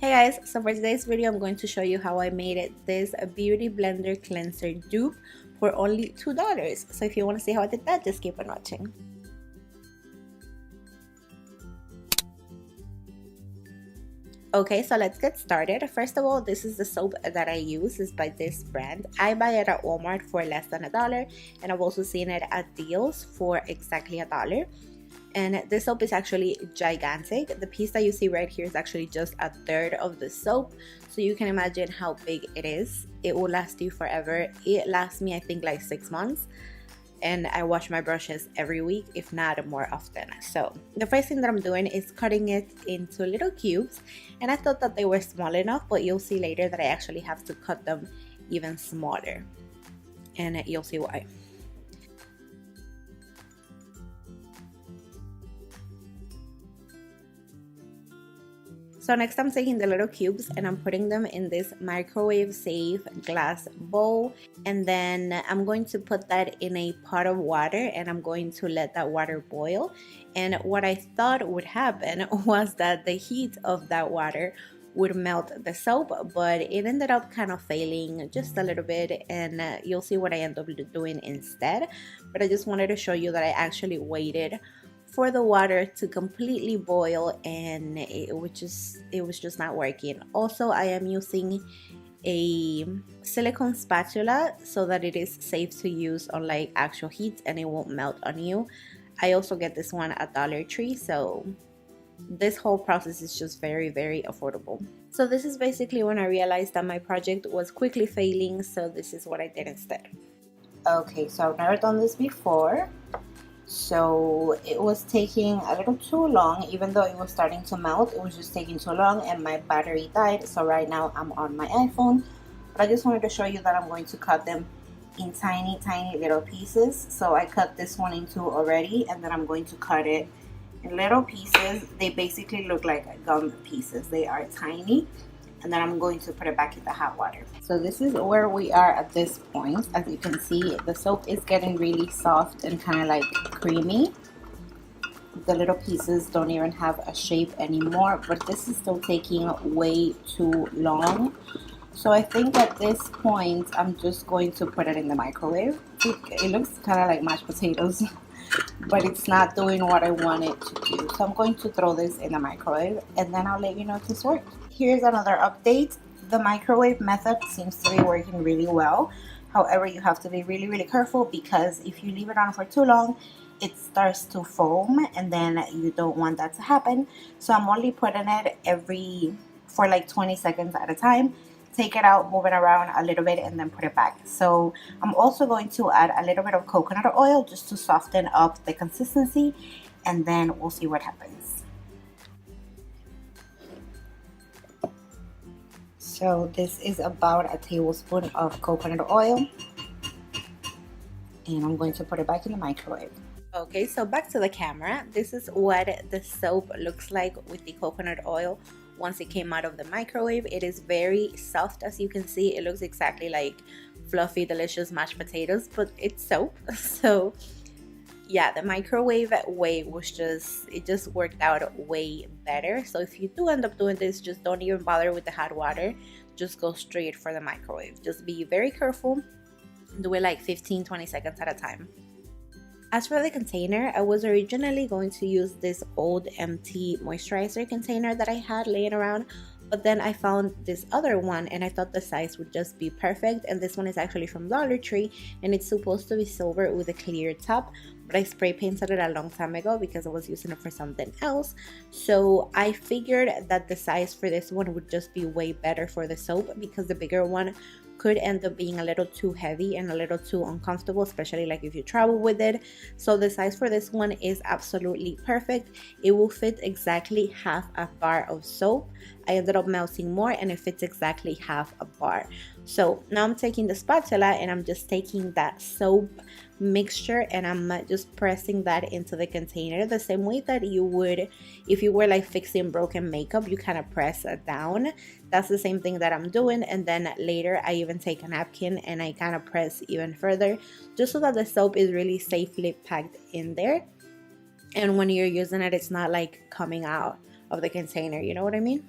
Hey guys, so for today's video I'm going to show you how I made this beauty blender cleanser dupe for only $2. So if you want to see how I did that, just keep on watching. Okay, so let's get started. First of all, this is the soap that I use. It's by this brand. I buy it at Walmart for less than $1, and I've also seen it at deals for exactly $1. And this soap is actually gigantic. The piece that you see right here is actually just a third of the soap, so you can imagine how big it is. It will last you forever. It lasts me I think like 6 months, and I wash my brushes every week, if not more often. So the first thing that I'm doing is cutting it into little cubes, and I thought that they were small enough, but you'll see later that I actually have to cut them even smaller, and you'll see why. So next I'm taking the little cubes and I'm putting them in this microwave safe glass bowl, and then I'm going to put that in a pot of water and I'm going to let that water boil. And what I thought would happen was that the heat of that water would melt the soap, but it ended up kind of failing just a little bit, and you'll see what I end up doing instead. But I just wanted to show you that I actually waited for the water to completely boil, and it was just not working. Also, I am using a silicone spatula so that it is safe to use on like actual heat and it won't melt on you. I also get this one at Dollar Tree, so this whole process is just very affordable. So this is basically when I realized that my project was quickly failing, so this is what I did instead. Okay, so I've never done this before, so it was taking a little too long. Even though it was starting to melt, it was just taking too long and my battery died. So right now I'm on my iPhone, but I just wanted to show you that I'm going to cut them in tiny little pieces. So I cut this one in two already, and then I'm going to cut it in little pieces. They basically look like gum pieces. They are tiny, and then I'm going to put it back in the hot water. So this is where we are at this point. As you can see, the soap is getting really soft and kind of like creamy. The little pieces don't even have a shape anymore, but this is still taking way too long. So I think at this point, I'm just going to put it in the microwave. It looks kind of like mashed potatoes, but it's not doing what I want it to do. So I'm going to throw this in the microwave, and then I'll let you know if this worked. Here's another update. The microwave method seems to be working really well. However, you have to be really careful, because if you leave it on for too long, it starts to foam, and then you don't want that to happen. So I'm only putting it for like 20 seconds at a time. Take it out, move it around a little bit, and then put it back. So I'm also going to add a little bit of coconut oil just to soften up the consistency, and then we'll see what happens. So this is about a tablespoon of coconut oil, and I'm going to put it back in the microwave. Okay, so back to the camera. This is what the soap looks like with the coconut oil once it came out of the microwave. It is very soft, as you can see. It looks exactly like fluffy, delicious mashed potatoes, but it's soap. So yeah, the microwave way it just worked out way better. So if you do end up doing this, just don't even bother with the hot water. Just go straight for the microwave. Just be very careful. Do it like 15-20 seconds at a time. As for the container, I was originally going to use this old empty moisturizer container that I had laying around, but then I found this other one and I thought the size would just be perfect. And this one is actually from Dollar Tree, and it's supposed to be silver with a clear top, but I spray painted it a long time ago because I was using it for something else. So I figured that the size for this one would just be way better for the soap, because the bigger one could end up being a little too heavy and a little too uncomfortable, especially like if you travel with it. So the size for this one is absolutely perfect. It will fit exactly half a bar of soap. I ended up melting more, and it fits exactly half a bar. So now I'm taking the spatula and I'm just taking that soap mixture and I'm just pressing that into the container the same way that you would if you were like fixing broken makeup. You kind of press it down. That's the same thing that I'm doing, and then later I even take a napkin and I kind of press even further, just so that the soap is really safely packed in there, and when you're using it, it's not like coming out of the container, you know what I mean?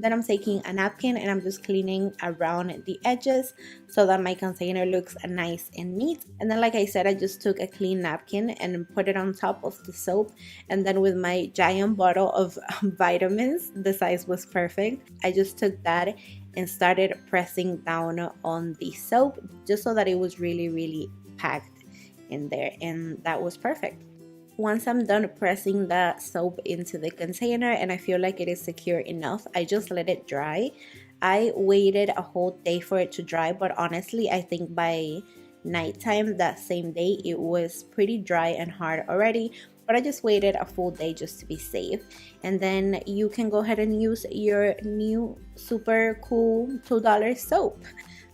Then I'm taking a napkin and I'm just cleaning around the edges so that my container looks nice and neat. And then, like I said, I just took a clean napkin and put it on top of the soap. And then with my giant bottle of vitamins, the size was perfect, I just took that and started pressing down on the soap just so that it was really packed in there, and that was perfect. Once I'm done pressing the soap into the container and I feel like it is secure enough, I just let it dry. I waited a whole day for it to dry, but honestly I think by nighttime that same day it was pretty dry and hard already, but I just waited a full day just to be safe. And then you can go ahead and use your new super cool $2 soap.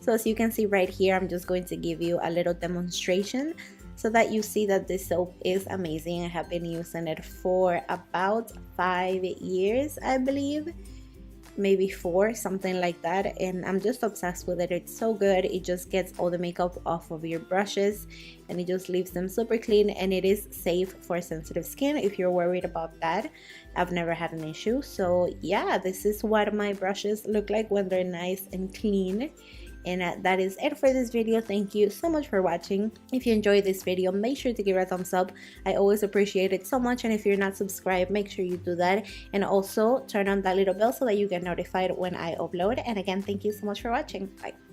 So as you can see right here, I'm just going to give you a little demonstration so that you see that this soap is amazing. I have been using it for about 5 years, I believe, maybe 4, something like that, and I'm just obsessed with it. It's so good. It just gets all the makeup off of your brushes and it just leaves them super clean, and it is safe for sensitive skin if you're worried about that. I've never had an issue. So yeah, this is what my brushes look like when they're nice and clean. And that is it for this video. Thank you so much for watching. If you enjoyed this video, make sure to give it a thumbs up. I always appreciate it so much. And if you're not subscribed, make sure you do that. And also turn on that little bell so that you get notified when I upload. And again, thank you so much for watching. Bye.